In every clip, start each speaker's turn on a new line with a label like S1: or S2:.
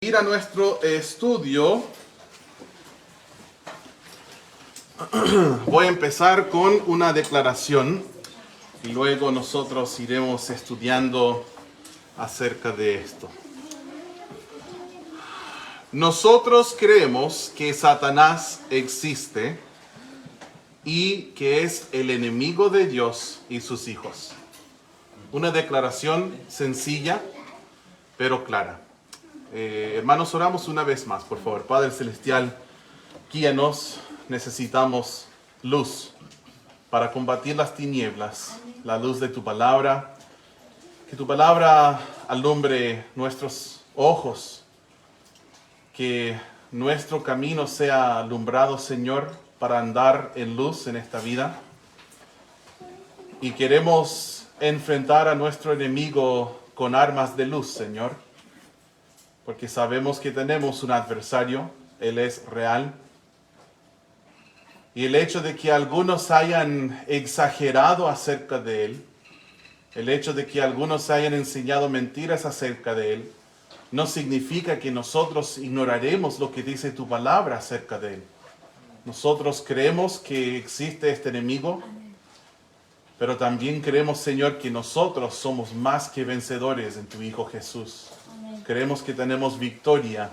S1: Ir a nuestro estudio, voy a empezar con una declaración y luego nosotros iremos estudiando acerca de esto. Nosotros creemos que Satanás existe y que es el enemigo de Dios y sus hijos. Una declaración sencilla, pero clara. Hermanos, oramos una vez más, por favor. Padre Celestial, guíanos. Necesitamos luz para combatir las tinieblas, la luz de tu palabra. Que tu palabra alumbre nuestros ojos, que nuestro camino sea alumbrado, Señor, para andar en luz en esta vida. Y queremos enfrentar a nuestro enemigo con armas de luz, Señor, porque sabemos que tenemos un adversario, Él es real. Y el hecho de que algunos hayan exagerado acerca de Él, el hecho de que algunos hayan enseñado mentiras acerca de Él, no significa que nosotros ignoraremos lo que dice tu palabra acerca de Él. Nosotros creemos que existe este enemigo, pero también creemos, Señor, que nosotros somos más que vencedores en tu Hijo Jesús. Creemos que tenemos victoria.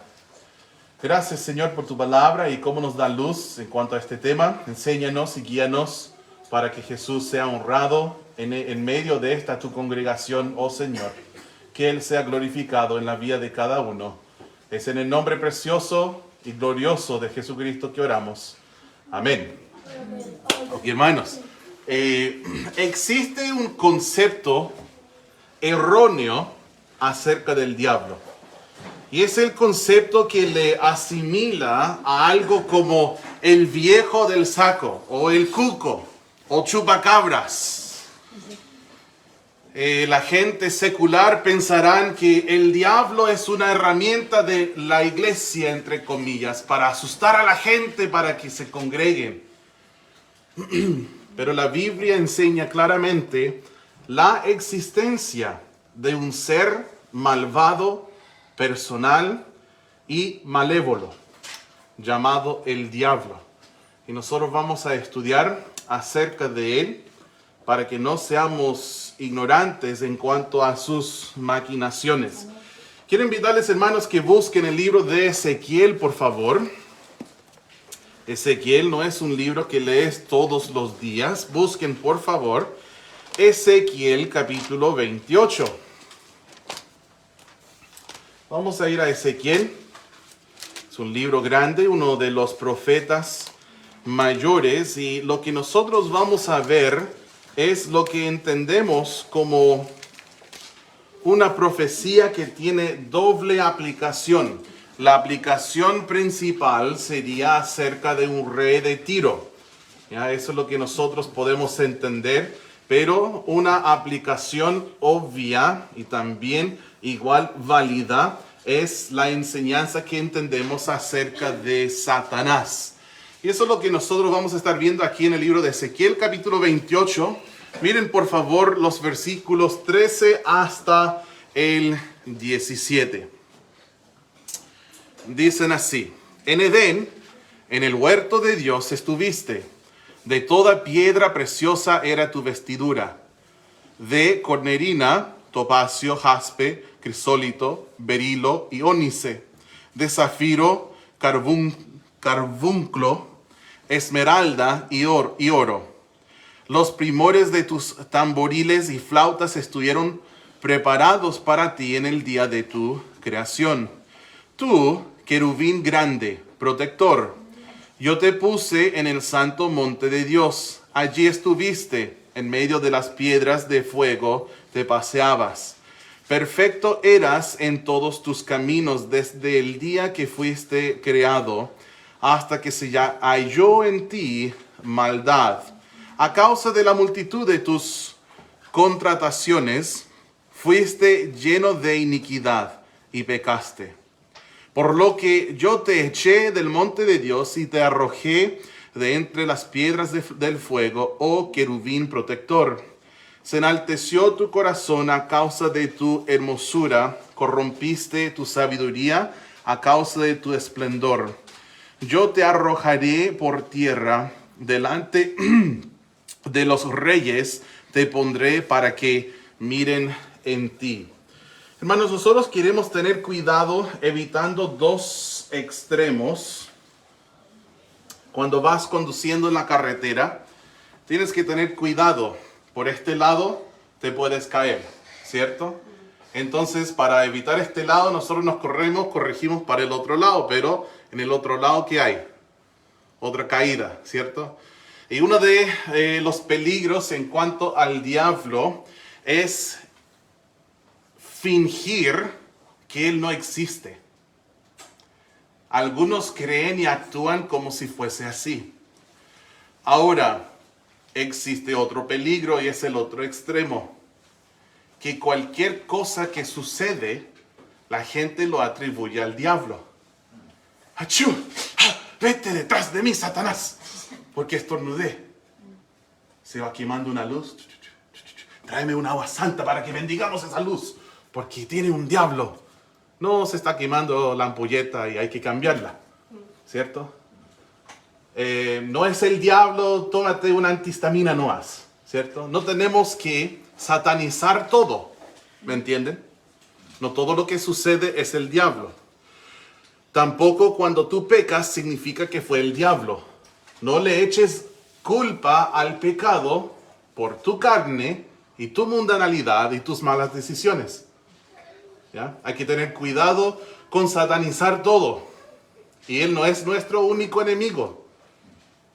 S1: Gracias, Señor, por tu palabra y cómo nos da luz en cuanto a este tema. Enséñanos y guíanos para que Jesús sea honrado en medio de esta tu congregación, oh Señor. Que Él sea glorificado en la vida de cada uno. Es en el nombre precioso y glorioso de Jesucristo que oramos. Amén. Ok, hermanos. Existe un concepto erróneo acerca del diablo. Y es el concepto que le asimila a algo como el viejo del saco, o el cuco, o chupacabras. La gente secular pensarán que el diablo es una herramienta de la iglesia, entre comillas, para asustar a la gente para que se congreguen. Pero la Biblia enseña claramente la existencia de un ser malvado, personal y malévolo, llamado el diablo. Y nosotros vamos a estudiar acerca de él para que no seamos ignorantes en cuanto a sus maquinaciones. Quiero invitarles, hermanos, que busquen el libro de Ezequiel, por favor. Ezequiel no es un libro que lees todos los días. Busquen, por favor, Ezequiel capítulo 28. Vamos a ir a Ezequiel. Es un libro grande, uno de los profetas mayores. Y lo que nosotros vamos a ver es lo que entendemos como una profecía que tiene doble aplicación. La aplicación principal sería acerca de un rey de Tiro. ¿Ya? Eso es lo que nosotros podemos entender. Pero una aplicación obvia y también igual válida es la enseñanza que entendemos acerca de Satanás. Y eso es lo que nosotros vamos a estar viendo aquí en el libro de Ezequiel, capítulo 28. Miren por favor los versículos 13 hasta el 17. Dicen así: en Edén, en el huerto de Dios estuviste. De toda piedra preciosa era tu vestidura. De cornerina, topacio, jaspe, crisólito, berilo y ónice. De zafiro, carbunclo, esmeralda y oro. Los primores de tus tamboriles y flautas estuvieron preparados para ti en el día de tu creación. Tú, querubín grande, protector, yo te puse en el santo monte de Dios. Allí estuviste, en medio de las piedras de fuego te paseabas. Perfecto eras en todos tus caminos desde el día que fuiste creado, hasta que se halló en ti maldad. A causa de la multitud de tus contrataciones, fuiste lleno de iniquidad y pecaste. Por lo que yo te eché del monte de Dios y te arrojé de entre las piedras del fuego, oh querubín protector. Se enalteció tu corazón a causa de tu hermosura, corrompiste tu sabiduría a causa de tu esplendor. Yo te arrojaré por tierra delante de los reyes, te pondré para que miren en ti. Hermanos, nosotros queremos tener cuidado evitando dos extremos. Cuando vas conduciendo en la carretera, tienes que tener cuidado. Por este lado te puedes caer, ¿cierto? Entonces, para evitar este lado, nosotros nos corregimos para el otro lado, pero en el otro lado, ¿qué hay? Otra caída, ¿cierto? Y uno de los peligros en cuanto al diablo es fingir que él no existe. Algunos creen y actúan como si fuese así. Ahora, existe otro peligro y es el otro extremo. Que cualquier cosa que sucede, la gente lo atribuye al diablo. ¡Achú! ¡Vete detrás de mí, Satanás! Porque estornudé. Se va quemando una luz. Tráeme un agua santa para que bendigamos esa luz. Porque tiene un diablo. No, se está quemando la ampolleta y hay que cambiarla. ¿Cierto? No es el diablo, tómate una antihistamina nomás. ¿Cierto? No tenemos que satanizar todo. ¿Me entienden? No todo lo que sucede es el diablo. Tampoco cuando tú pecas significa que fue el diablo. No le eches culpa al pecado por tu carne y tu mundanalidad y tus malas decisiones. ¿Ya? Hay que tener cuidado con satanizar todo. Y él no es nuestro único enemigo.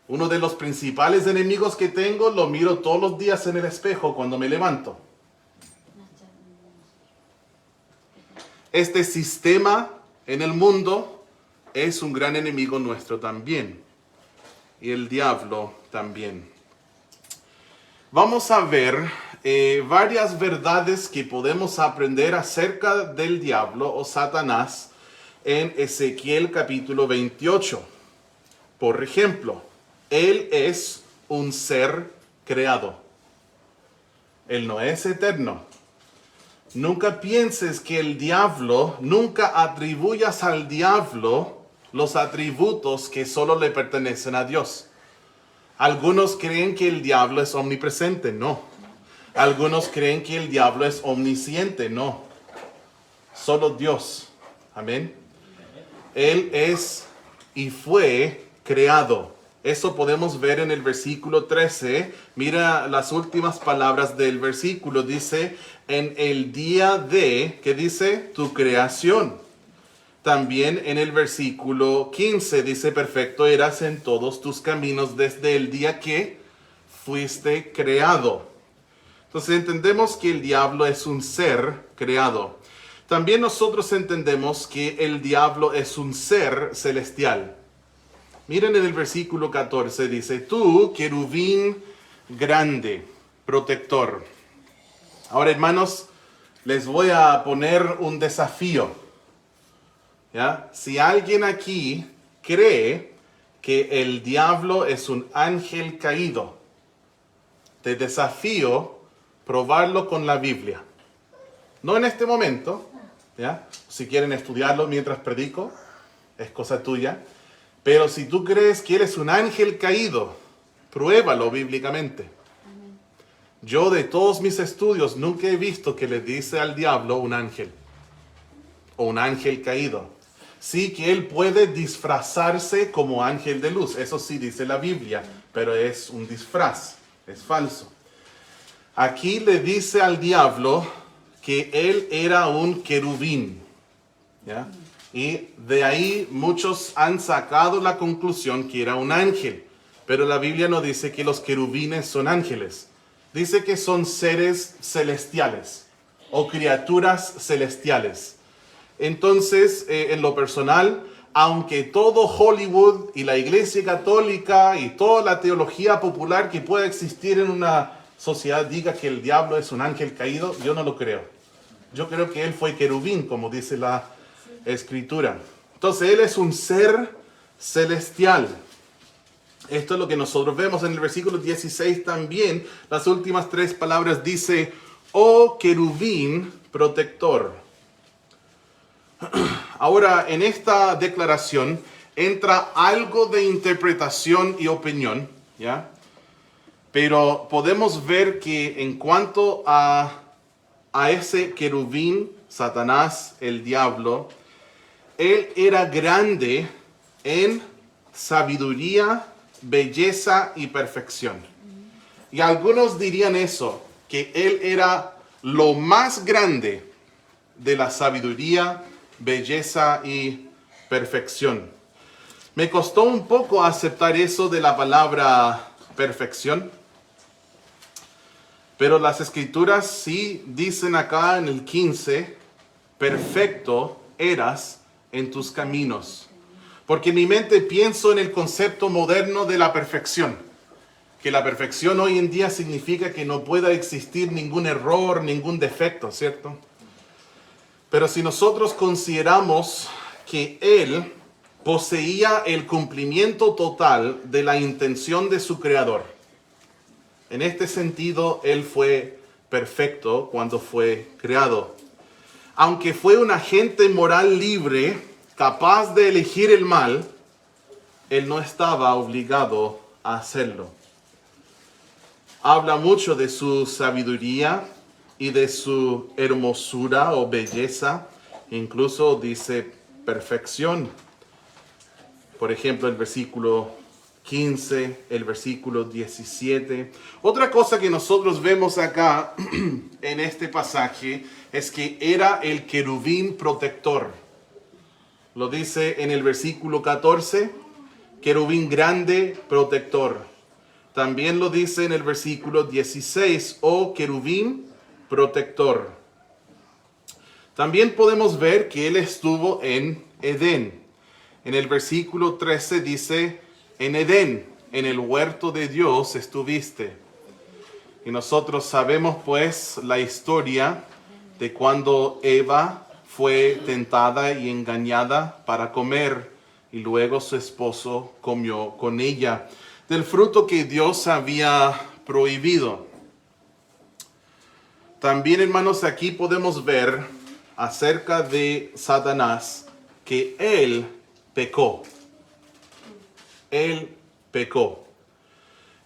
S1: Uno de los principales enemigos que tengo lo miro todos los días en el espejo cuando me levanto. Este sistema en el mundo es un gran enemigo nuestro también. Y el diablo también. Vamos a ver varias verdades que podemos aprender acerca del diablo o Satanás en Ezequiel capítulo 28. Por ejemplo, él es un ser creado. Él no es eterno. Nunca pienses que el diablo, nunca atribuyas al diablo los atributos que solo le pertenecen a Dios. Algunos creen que el diablo es omnipresente, no. Algunos creen que el diablo es omnisciente, no. Solo Dios. Amén. Él es y fue creado. Eso podemos ver en el versículo 13. Mira las últimas palabras del versículo. Dice, en el día de, ¿qué dice? Tu creación. También en el versículo 15 dice, perfecto eras en todos tus caminos desde el día que fuiste creado. Entonces entendemos que el diablo es un ser creado. También nosotros entendemos que el diablo es un ser celestial. Miren en el versículo 14, dice, tú, querubín grande, protector. Ahora, hermanos, les voy a poner un desafío. ¿Ya? Si alguien aquí cree que el diablo es un ángel caído, te desafío probarlo con la Biblia. No en este momento, ¿ya? Si quieren estudiarlo mientras predico, es cosa tuya. Pero si tú crees que él es un ángel caído, pruébalo bíblicamente. Yo de todos mis estudios nunca he visto que le dice al diablo un ángel o un ángel caído. Sí que él puede disfrazarse como ángel de luz, eso sí dice la Biblia, pero es un disfraz, es falso. Aquí le dice al diablo que él era un querubín, ¿ya? Y de ahí muchos han sacado la conclusión que era un ángel, pero la Biblia no dice que los querubines son ángeles. Dice que son seres celestiales o criaturas celestiales. Entonces, en lo personal, aunque todo Hollywood y la Iglesia Católica y toda la teología popular que pueda existir en una sociedad diga que el diablo es un ángel caído, yo no lo creo. Yo creo que él fue querubín, como dice la Escritura. Entonces, él es un ser celestial. Esto es lo que nosotros vemos en el versículo 16 también. Las últimas tres palabras dice, oh querubín protector. Ahora, en esta declaración entra algo de interpretación y opinión, ¿ya? Pero podemos ver que en cuanto a ese querubín, Satanás, el diablo, él era grande en sabiduría, belleza y perfección. Y algunos dirían eso, que él era lo más grande de la sabiduría, belleza y perfección. Me costó un poco aceptar eso de la palabra perfección, pero las escrituras sí dicen acá en el 15, perfecto eras en tus caminos. Porque en mi mente pienso en el concepto moderno de la perfección. Que la perfección hoy en día significa que no pueda existir ningún error, ningún defecto, ¿cierto? Pero si nosotros consideramos que Él poseía el cumplimiento total de la intención de su Creador, en este sentido, Él fue perfecto cuando fue creado. Aunque fue un agente moral libre, capaz de elegir el mal, Él no estaba obligado a hacerlo. Habla mucho de su sabiduría y de su hermosura o belleza. Incluso dice perfección. Por ejemplo, el versículo 15, el versículo 17. Otra cosa que nosotros vemos acá en este pasaje es que era el querubín protector. Lo dice en el versículo 14, querubín grande protector. También lo dice en el versículo 16, querubín protector. También podemos ver que él estuvo en Edén. En el versículo 13 dice, en Edén, en el huerto de Dios estuviste. Y nosotros sabemos pues la historia de cuando Eva fue tentada y engañada para comer, y luego su esposo comió con ella del fruto que Dios había prohibido. También, hermanos, aquí podemos ver acerca de Satanás que él pecó. Él pecó.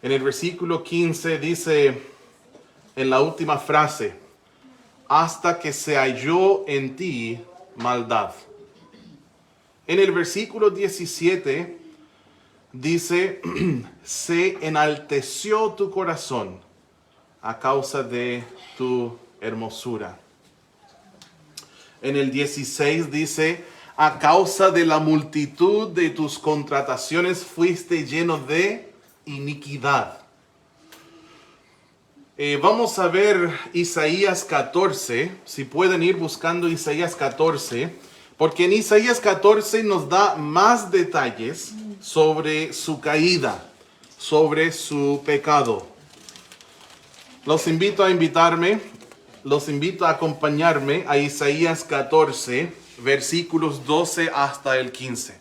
S1: En el versículo 15 dice, en la última frase, hasta que se halló en ti maldad. En el versículo 17 dice, se enalteció tu corazón a causa de tu hermosura. En el 16 dice, a causa de la multitud de tus contrataciones fuiste lleno de iniquidad. Vamos a ver Isaías 14, si pueden ir buscando Isaías 14, porque en Isaías 14 nos da más detalles sobre su caída, sobre su pecado. Los invito a acompañarme a Isaías 14, versículos 12 hasta el 15.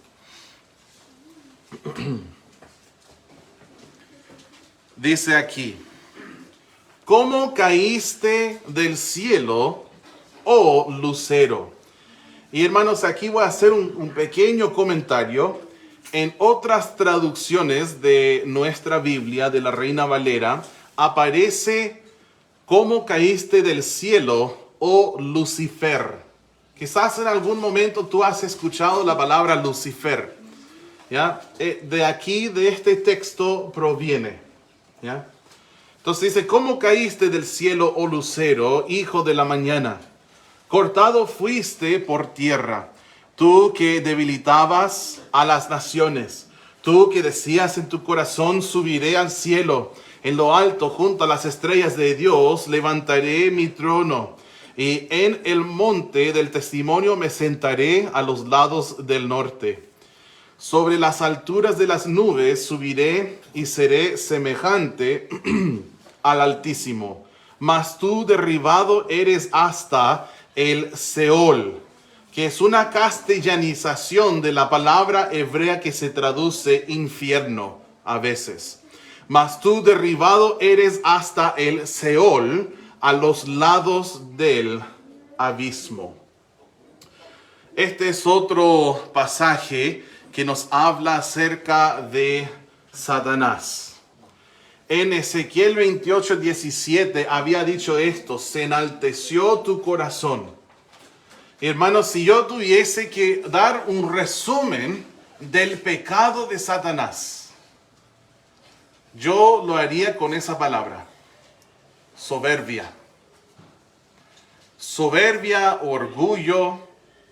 S1: Dice aquí, ¿cómo caíste del cielo, oh lucero? Y hermanos, aquí voy a hacer un pequeño comentario. En otras traducciones de nuestra Biblia, de la Reina Valera, aparece ¿cómo caíste del cielo, oh Lucifer? Quizás en algún momento tú has escuchado la palabra Lucifer, ¿ya? De aquí, de este texto proviene, ¿ya? Entonces dice, ¿cómo caíste del cielo, oh lucero, hijo de la mañana? Cortado fuiste por tierra, tú que debilitabas a las naciones, tú que decías en tu corazón, subiré al cielo, en lo alto junto a las estrellas de Dios levantaré mi trono, y en el monte del testimonio me sentaré a los lados del norte. Sobre las alturas de las nubes subiré y seré semejante al Altísimo. Mas tú derribado eres hasta el Seol, que es una castellanización de la palabra hebrea que se traduce infierno a veces. Mas tú derribado eres hasta el Seol, a los lados del abismo. Este es otro pasaje que nos habla acerca de Satanás. En Ezequiel 28:17 había dicho esto: se enalteció tu corazón. Hermanos, si yo tuviese que dar un resumen del pecado de Satanás, yo lo haría con esa palabra: soberbia. Soberbia, orgullo,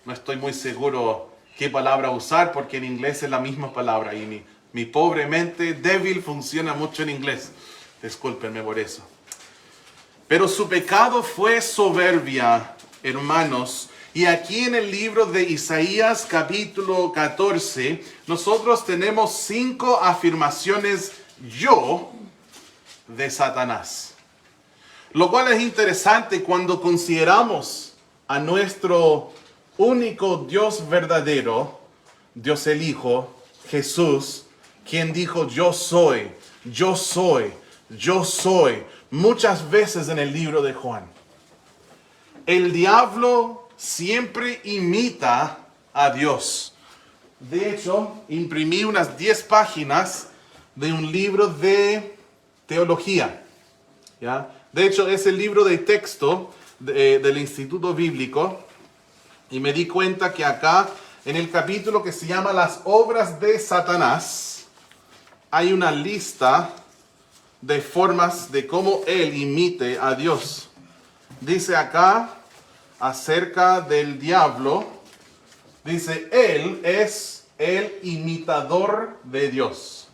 S1: no estoy muy seguro qué palabra usar porque en inglés es la misma palabra y mi pobre mente débil funciona mucho en inglés. Discúlpenme por eso. Pero su pecado fue soberbia, hermanos. Y aquí en el libro de Isaías capítulo 14, nosotros tenemos 5 afirmaciones yo de Satanás. Lo cual es interesante cuando consideramos a nuestro único Dios verdadero, Dios el Hijo, Jesús, quien dijo yo soy, yo soy, yo soy, muchas veces en el libro de Juan. El diablo siempre imita a Dios. De hecho, imprimí unas 10 páginas de un libro de teología, ¿ya? De hecho, es el libro de texto del Instituto Bíblico. Y me di cuenta que acá, en el capítulo que se llama Las obras de Satanás, hay una lista de formas de cómo él imite a Dios. Dice acá, acerca del diablo, dice, él es el imitador de Dios.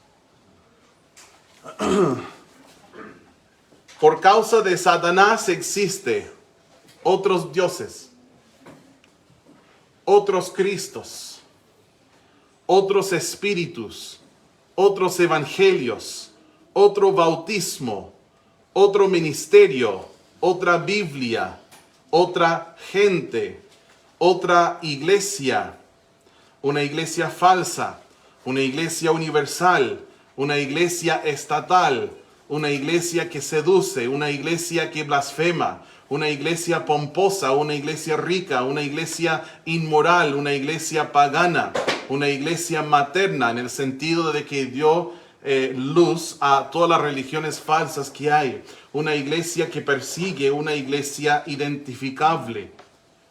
S1: Por causa de Satanás existe otros dioses, otros cristos, otros espíritus, otros evangelios, otro bautismo, otro ministerio, otra Biblia, otra gente, otra iglesia, una iglesia falsa, una iglesia universal, una iglesia estatal, una iglesia que seduce, una iglesia que blasfema, una iglesia pomposa, una iglesia rica, una iglesia inmoral, una iglesia pagana, una iglesia materna, en el sentido de que dio luz a todas las religiones falsas que hay, una iglesia que persigue, una iglesia identificable.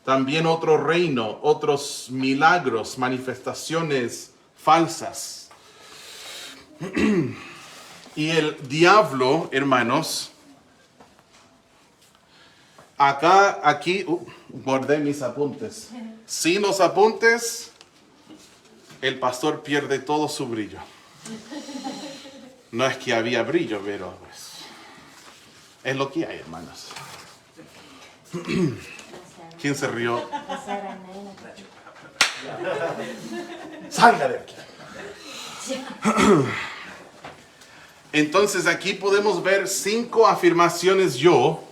S1: También otro reino, otros milagros, manifestaciones falsas. Y el diablo, hermanos, aquí, guardé mis apuntes. Sin los apuntes, el pastor pierde todo su brillo. No es que había brillo, pero pues, es lo que hay, hermanos. ¿Quién se rió? Salga de aquí. Entonces aquí podemos ver 5 afirmaciones yo.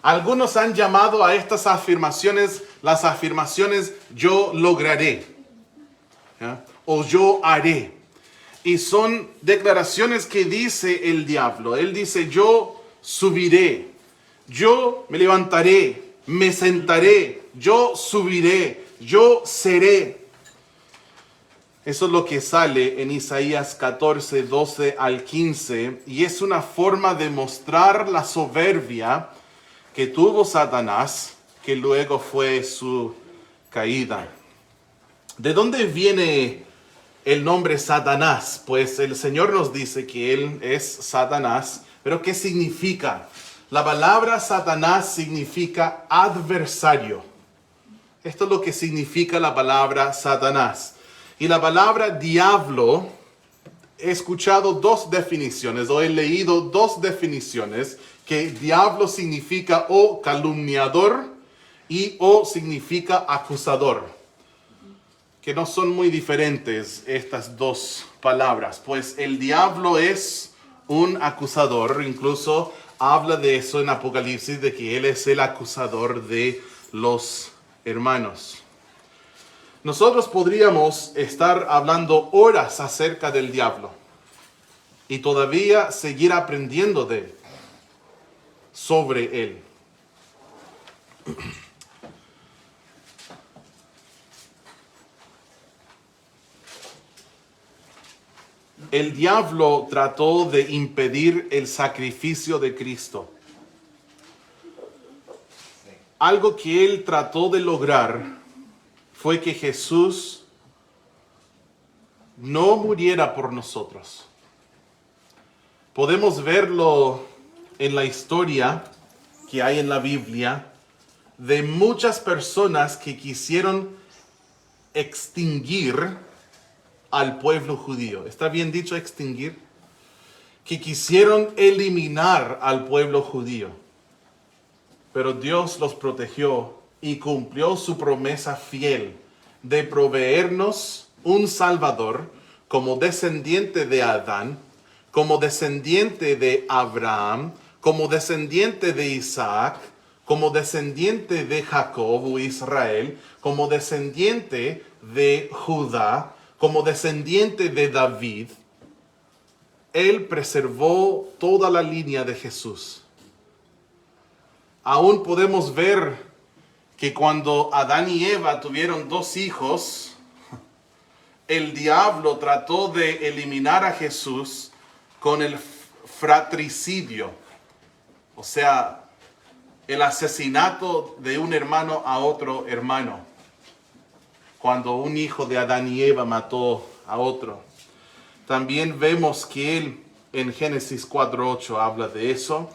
S1: Algunos han llamado a estas afirmaciones las afirmaciones yo lograré, ¿ya? O yo haré. Y son declaraciones que dice el diablo. Él dice yo subiré, yo me levantaré, me sentaré, yo subiré, yo seré. Eso es lo que sale en Isaías 14, 12 al 15. Y es una forma de mostrar la soberbia que tuvo Satanás, que luego fue su caída. ¿De dónde viene el nombre Satanás? Pues el Señor nos dice que Él es Satanás. ¿Pero qué significa? La palabra Satanás significa adversario. Esto es lo que significa la palabra Satanás. Y la palabra diablo, he escuchado 2 definiciones, o he leído 2 definiciones, que diablo significa o calumniador y o significa acusador. Que no son muy diferentes estas 2 palabras, pues el diablo es un acusador, incluso habla de eso en Apocalipsis, de que él es el acusador de los hermanos. Nosotros podríamos estar hablando horas acerca del diablo y todavía seguir aprendiendo de él, sobre él. el diablo trató de impedir el sacrificio de Cristo. Algo que él trató de lograr fue que Jesús no muriera por nosotros. Podemos verlo en la historia que hay en la Biblia de muchas personas que quisieron extinguir al pueblo judío. ¿Está bien dicho extinguir? Que quisieron eliminar al pueblo judío. Pero Dios los protegió y cumplió su promesa fiel de proveernos un Salvador como descendiente de Adán, como descendiente de Abraham, como descendiente de Isaac, como descendiente de Jacob o Israel, como descendiente de Judá, como descendiente de David. Él preservó toda la línea de Jesús. Aún podemos ver que cuando Adán y Eva tuvieron 2 hijos, el diablo trató de eliminar a Jesús con el fratricidio, o sea, el asesinato de un hermano a otro hermano, cuando un hijo de Adán y Eva mató a otro. También vemos que él, en Génesis 4:8 habla de eso.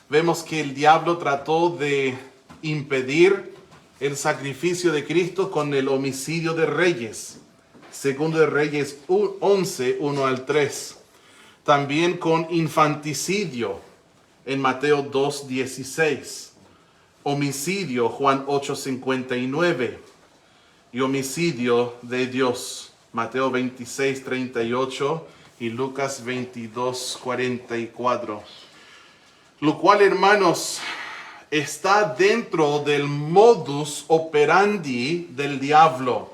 S1: Vemos que el diablo trató de impedir el sacrificio de Cristo con el homicidio de reyes. Segundo de Reyes 11, 1 al 3. También con infanticidio en Mateo 2:16. Homicidio, Juan 8:59. Y homicidio de Dios, Mateo 26:38 y Lucas 22:44. Lo cual, hermanos, está dentro del modus operandi del diablo.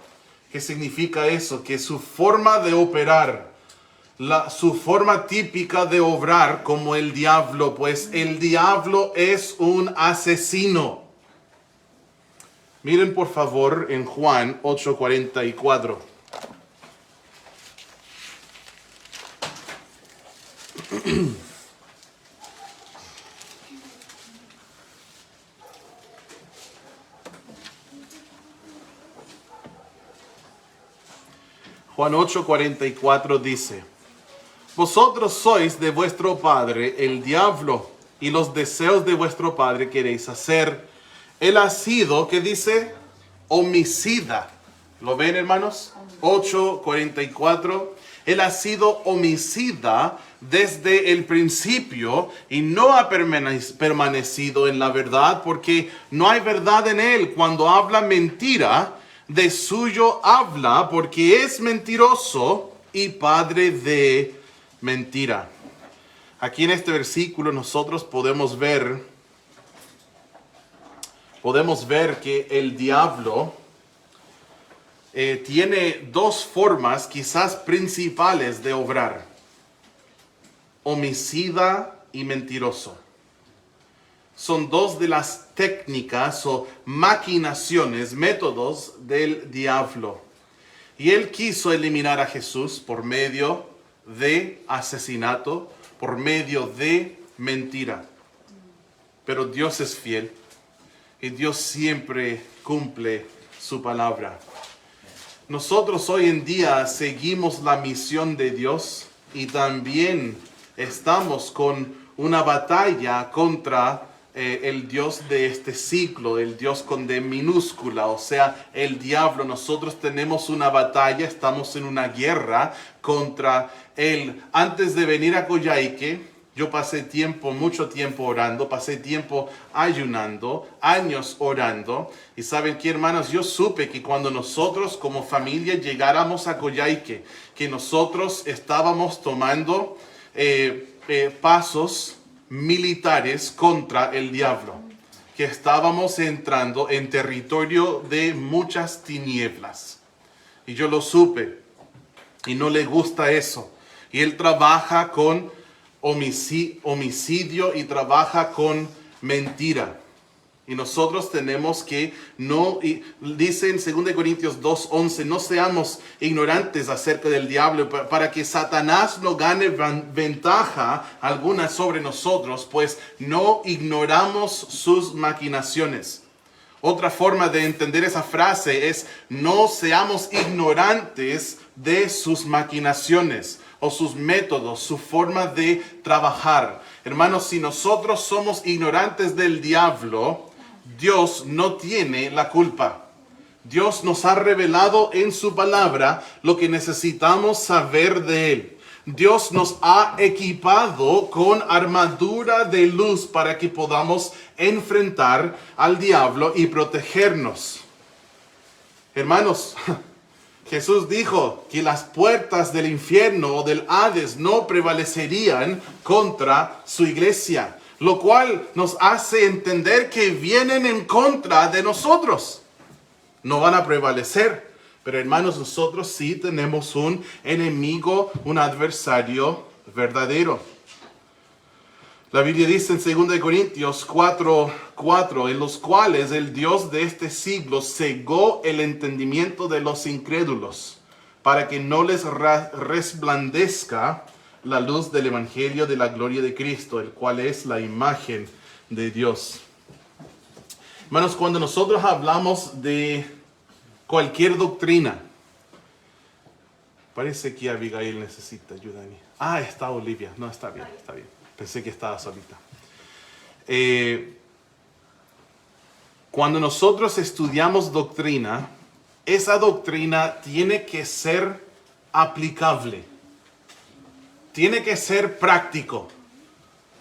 S1: ¿Qué significa eso? Que su forma de operar, su forma típica de obrar como el diablo, pues el diablo es un asesino. Miren por favor en Juan 8:44. Juan 8:44 dice: Vosotros sois de vuestro padre el diablo, y los deseos de vuestro padre queréis hacer. Él ha sido, ¿qué dice? Homicida. ¿Lo ven, hermanos? 8:44. Él ha sido homicida desde el principio y no ha permanecido en la verdad, porque no hay verdad en él. Cuando habla mentira, de suyo habla, porque es mentiroso y padre de mentira. Aquí en este versículo nosotros podemos ver que el diablo tiene 2 formas quizás principales de obrar: homicida y mentiroso. Son 2 de las técnicas o maquinaciones, métodos del diablo. Y él quiso eliminar a Jesús por medio de asesinato, por medio de mentira. Pero Dios es fiel y Dios siempre cumple su palabra. Nosotros hoy en día seguimos la misión de Dios y también estamos con una batalla contra el Dios de este siglo, el Dios con D minúscula, o sea, el diablo. Nosotros tenemos una batalla, estamos en una guerra contra él. Antes de venir a Coyhaique, yo pasé mucho tiempo orando, pasé tiempo ayunando, años orando. Y ¿saben qué, hermanos? Yo supe que cuando nosotros como familia llegáramos a Coyhaique, que nosotros estábamos tomando pasos militares contra el diablo, que estábamos entrando en territorio de muchas tinieblas. Y yo lo supe, y no le gusta eso. Y él trabaja con homicidio y trabaja con mentira. Y nosotros tenemos que no, y dice en 2 Corintios 2:11, no seamos ignorantes acerca del diablo para que Satanás no gane ventaja alguna sobre nosotros, pues no ignoramos sus maquinaciones. Otra forma de entender esa frase es no seamos ignorantes de sus maquinaciones o sus métodos, su forma de trabajar. Hermanos, si nosotros somos ignorantes del diablo, Dios no tiene la culpa. Dios nos ha revelado en su palabra lo que necesitamos saber de Él. Dios nos ha equipado con armadura de luz para que podamos enfrentar al diablo y protegernos. Hermanos, Jesús dijo que las puertas del infierno o del Hades no prevalecerían contra su iglesia, lo cual nos hace entender que vienen en contra de nosotros. No van a prevalecer, pero hermanos, nosotros sí tenemos un enemigo, un adversario verdadero. La Biblia dice en 2 Corintios 4:4, en los cuales el Dios de este siglo cegó el entendimiento de los incrédulos, para que no les resplandezca la luz del evangelio de la gloria de Cristo, el cual es la imagen de Dios. Hermanos, cuando nosotros hablamos de cualquier doctrina, parece que Abigail necesita ayuda. Está Olivia. No, está bien. Pensé que estaba solita. Cuando nosotros estudiamos doctrina, esa doctrina tiene que ser aplicable. Tiene que ser práctico.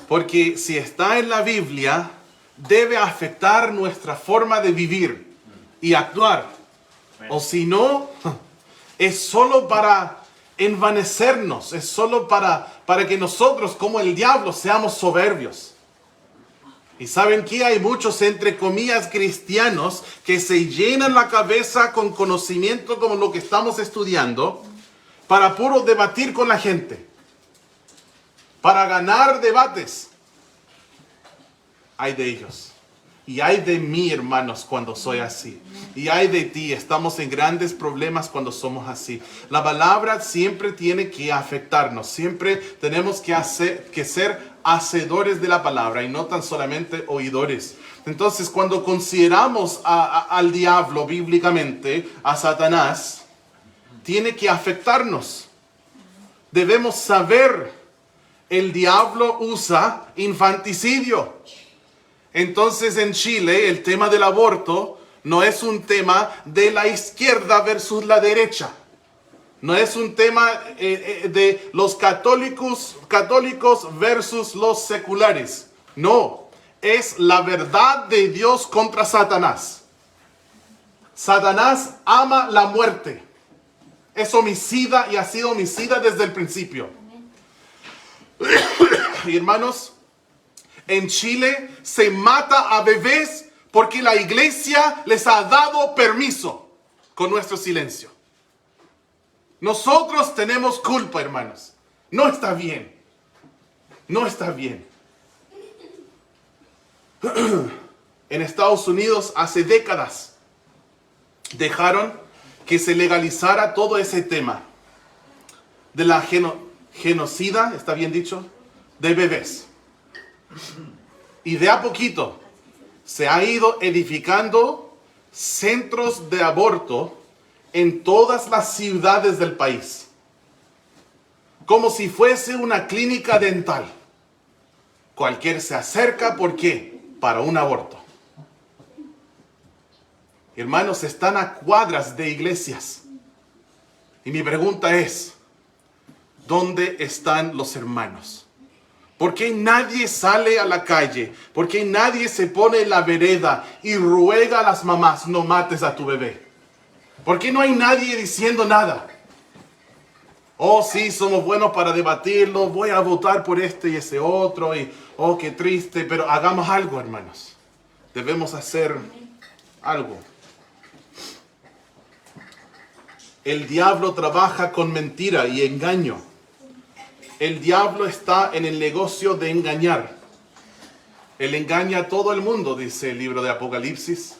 S1: Porque si está en la Biblia, debe afectar nuestra forma de vivir y actuar. O si no, es solo para envanecernos, es solo para que nosotros, como el diablo, seamos soberbios. Y saben que hay muchos, entre comillas, cristianos que se llenan la cabeza con conocimiento como lo que estamos estudiando para puro debatir con la gente, para ganar debates. Hay de ellos. Y hay de mí, hermanos, cuando soy así. Y hay de ti. Estamos en grandes problemas cuando somos así. La palabra siempre tiene que afectarnos. Siempre tenemos que ser hacedores de la palabra y no tan solamente oidores. Entonces, cuando consideramos al diablo bíblicamente, a Satanás, tiene que afectarnos. Debemos saber, el diablo usa infanticidio. Entonces en Chile el tema del aborto no es un tema de la izquierda versus la derecha. No es un tema de los católicos versus los seculares. No, es la verdad de Dios contra Satanás. Satanás ama la muerte. Es homicida y ha sido homicida desde el principio. Y hermanos, en Chile se mata a bebés porque la iglesia les ha dado permiso con nuestro silencio. Nosotros tenemos culpa, hermanos. No está bien. No está bien. En Estados Unidos hace décadas dejaron que se legalizara todo ese tema de la genocida, ¿está bien dicho?, de bebés. Y de a poquito se ha ido edificando centros de aborto en todas las ciudades del país, como si fuese una clínica dental. Cualquier se acerca, ¿por qué? Para un aborto. Hermanos, están a cuadras de iglesias. Y mi pregunta es, ¿dónde están los hermanos? ¿Por qué nadie sale a la calle? ¿Por qué nadie se pone en la vereda y ruega a las mamás, no mates a tu bebé? ¿Por qué no hay nadie diciendo nada? Oh, sí, somos buenos para debatirlo, voy a votar por este y ese otro, y oh, qué triste, pero hagamos algo, hermanos. Debemos hacer algo. El diablo trabaja con mentira y engaño. El diablo está en el negocio de engañar. Él engaña a todo el mundo, dice el libro de Apocalipsis.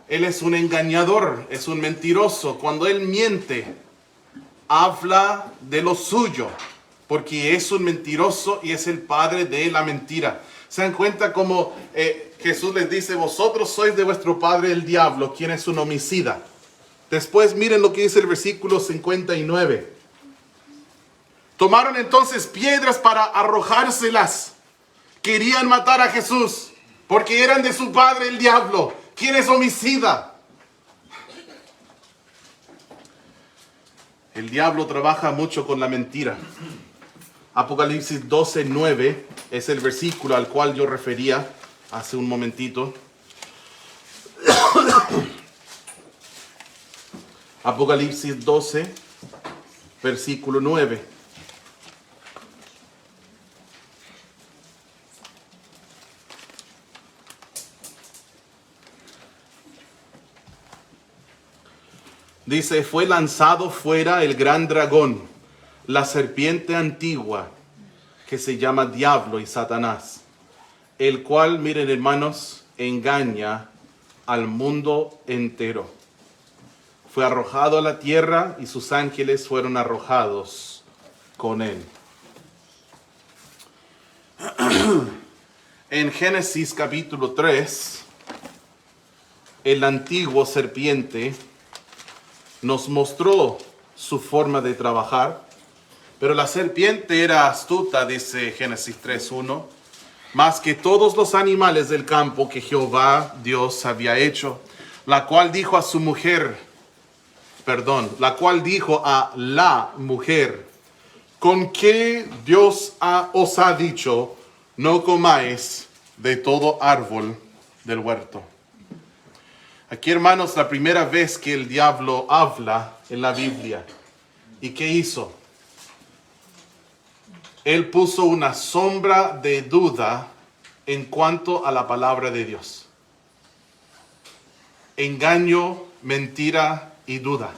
S1: Él es un engañador, es un mentiroso. Cuando Él miente, habla de lo suyo, porque es un mentiroso y es el padre de la mentira. ¿Se dan cuenta cómo Jesús les dice, vosotros sois de vuestro padre el diablo, quien es un homicida? Después miren lo que dice el versículo 59. Tomaron entonces piedras para arrojárselas. Querían matar a Jesús, porque eran de su padre el diablo, quien es homicida. El diablo trabaja mucho con la mentira. Apocalipsis 12:9 es el versículo al cual yo refería hace un momentito. Apocalipsis 12, versículo 9. Dice, fue lanzado fuera el gran dragón, la serpiente antigua, que se llama Diablo y Satanás, el cual, miren hermanos, engaña al mundo entero. Fue arrojado a la tierra y sus ángeles fueron arrojados con él. En Génesis capítulo 3, el antiguo serpiente nos mostró su forma de trabajar, pero la serpiente era astuta, dice Génesis 3:1, más que todos los animales del campo que Jehová Dios había hecho, la cual dijo a la mujer, ¿con qué Dios os ha dicho, no comáis de todo árbol del huerto? Aquí, hermanos, la primera vez que el diablo habla en la Biblia. ¿Y qué hizo? Él puso una sombra de duda en cuanto a la palabra de Dios. Engaño, mentira y duda.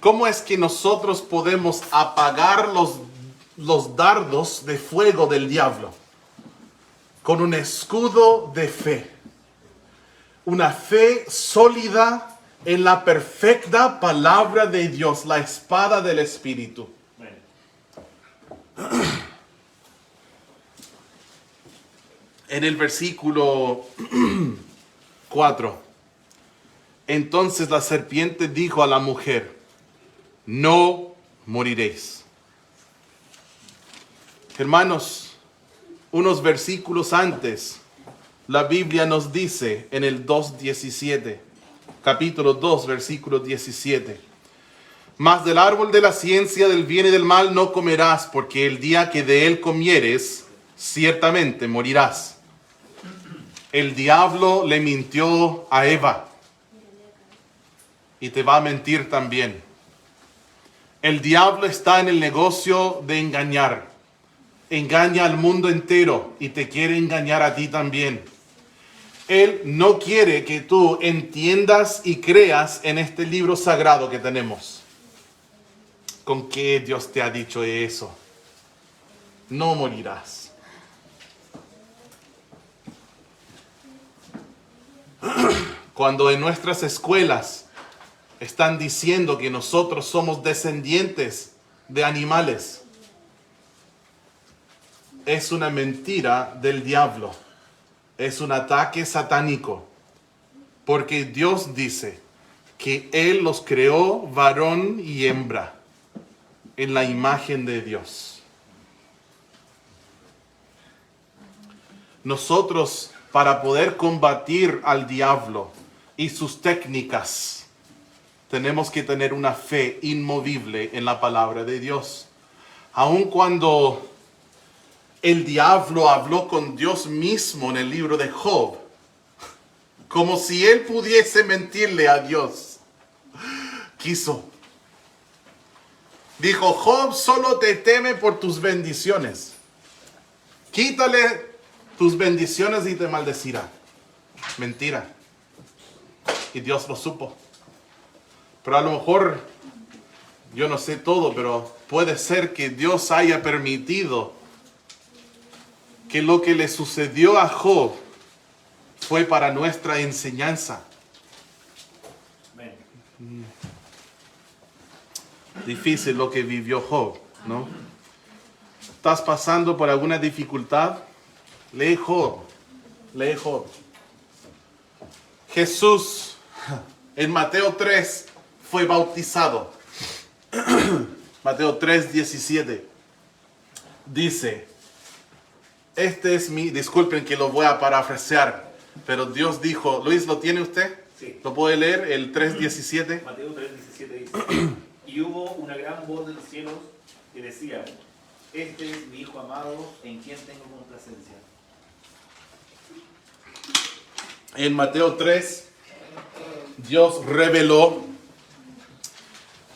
S1: ¿Cómo es que nosotros podemos apagar los dardos de fuego del diablo? Con un escudo de fe. Una fe sólida en la perfecta palabra de Dios, la espada del Espíritu. En el versículo 4. Entonces la serpiente dijo a la mujer, no moriréis. Hermanos, unos versículos antes, la Biblia nos dice en el 2:17, capítulo 2, versículo 17, mas del árbol de la ciencia del bien y del mal no comerás, porque el día que de él comieres, ciertamente morirás. El diablo le mintió a Eva y te va a mentir también. El diablo está en el negocio de engañar. Engaña al mundo entero y te quiere engañar a ti también. Él no quiere que tú entiendas y creas en este libro sagrado que tenemos. ¿Con qué Dios te ha dicho eso? No morirás. Cuando en nuestras escuelas están diciendo que nosotros somos descendientes de animales, es una mentira del diablo. Es un ataque satánico. Porque Dios dice que Él los creó varón y hembra en la imagen de Dios. Nosotros, para poder combatir al diablo y sus técnicas, tenemos que tener una fe inmovible en la palabra de Dios. Aun cuando el diablo habló con Dios mismo en el libro de Job, como si él pudiese mentirle a Dios. Quiso. Dijo, Job solo te teme por tus bendiciones. Quítale tus bendiciones y te maldecirá. Mentira. Y Dios lo supo. Pero a lo mejor yo no sé todo, pero puede ser que Dios haya permitido que lo que le sucedió a Job fue para nuestra enseñanza. Difícil lo que vivió Job, ¿no? ¿Estás pasando por alguna dificultad? Lee Job. Lee Job. Jesús en Mateo 3 fue bautizado. Mateo 3:17 dice, disculpen que lo voy a parafrasear, pero Dios dijo, Luis, ¿lo tiene usted?
S2: Sí.
S1: ¿Lo puede leer? El 3:17.
S2: Mateo 3:17 dice, y hubo una gran voz de los cielos que decía, este es mi Hijo amado, en quien tengo complacencia.
S1: En Mateo 3, Dios reveló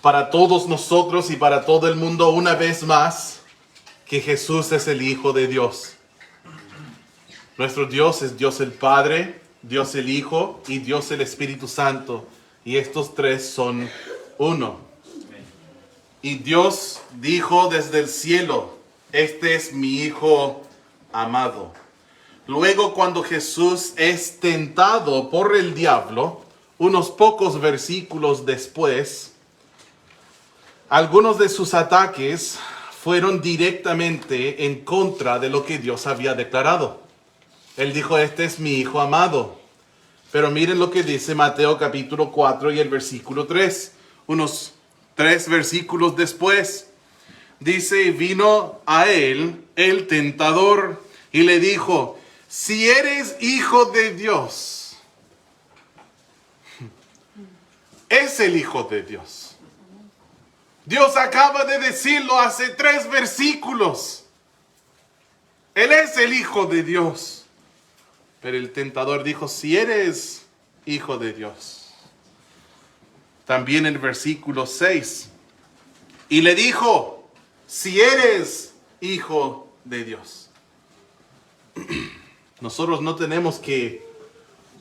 S1: para todos nosotros y para todo el mundo una vez más que Jesús es el Hijo de Dios. Nuestro Dios es Dios el Padre, Dios el Hijo y Dios el Espíritu Santo. Y estos tres son uno. Y Dios dijo desde el cielo, este es mi Hijo amado. Luego, cuando Jesús es tentado por el diablo, unos pocos versículos después, algunos de sus ataques fueron directamente en contra de lo que Dios había declarado. Él dijo, este es mi Hijo amado. Pero miren lo que dice Mateo capítulo 4 y el versículo 3. Unos 3 versículos después. Dice, vino a él el tentador y le dijo, si eres hijo de Dios, es el Hijo de Dios. Dios acaba de decirlo hace 3 versículos. Él es el Hijo de Dios. Pero el tentador dijo, si eres Hijo de Dios. También el versículo 6. Y le dijo, si eres Hijo de Dios. Nosotros no tenemos que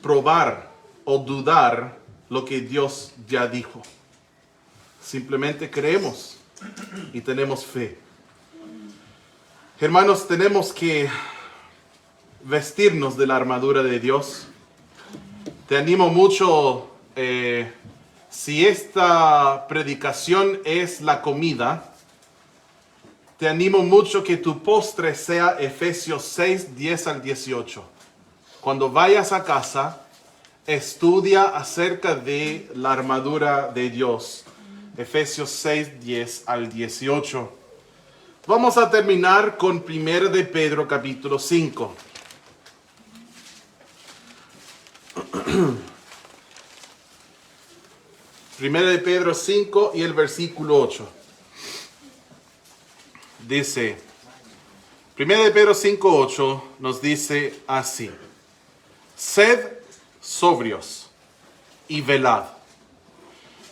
S1: probar o dudar lo que Dios ya dijo. Simplemente creemos y tenemos fe. Hermanos, tenemos que vestirnos de la armadura de Dios. Te animo mucho, si esta predicación es la comida, te animo mucho que tu postre sea Efesios 6, 10 al 18. Cuando vayas a casa, estudia acerca de la armadura de Dios. Efesios 6, 10 al 18. Vamos a terminar con 1 de Pedro capítulo 5. 1 de Pedro 5 y el versículo 8. Dice, 1 de Pedro 5, 8 nos dice así. Sed sobrios y velad,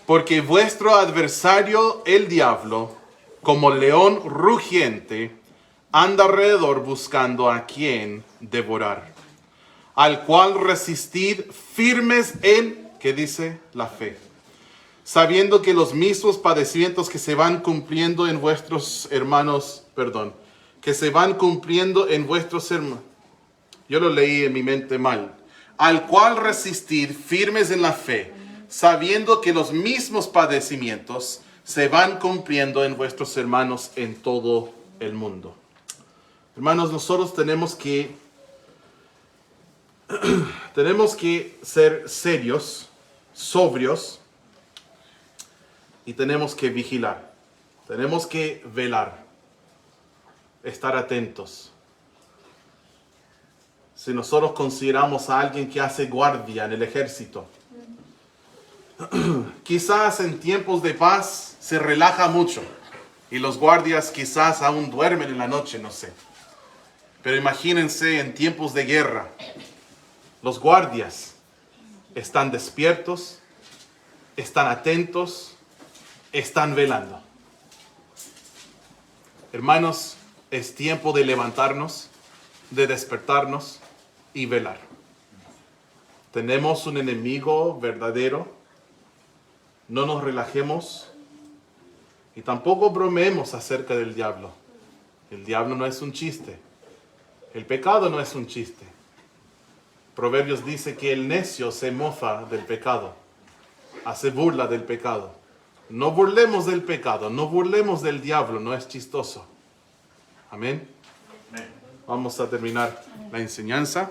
S1: porque vuestro adversario el diablo, como león rugiente, anda alrededor buscando a quien devorar, al cual resistid firmes en, ¿qué dice? La fe, sabiendo que los mismos padecimientos que se van cumpliendo en vuestros hermanos, yo lo leí en mi mente mal, al cual resistir firmes en la fe, sabiendo que los mismos padecimientos se van cumpliendo en vuestros hermanos en todo el mundo. Hermanos, nosotros tenemos que ser serios, sobrios, y tenemos que vigilar, tenemos que velar, estar atentos. Si nosotros consideramos a alguien que hace guardia en el ejército, quizás en tiempos de paz se relaja mucho y los guardias quizás aún duermen en la noche, no sé. Pero imagínense en tiempos de guerra, los guardias están despiertos, están atentos, están velando. Hermanos, es tiempo de levantarnos, de despertarnos y velar. Tenemos un enemigo verdadero. No nos relajemos. Y tampoco bromeemos acerca del diablo. El diablo no es un chiste. El pecado no es un chiste. Proverbios dice que el necio se mofa del pecado, hace burla del pecado. No burlemos del pecado, no burlemos del diablo, no es chistoso. Amén.
S2: Amén.
S1: Vamos a terminar la enseñanza.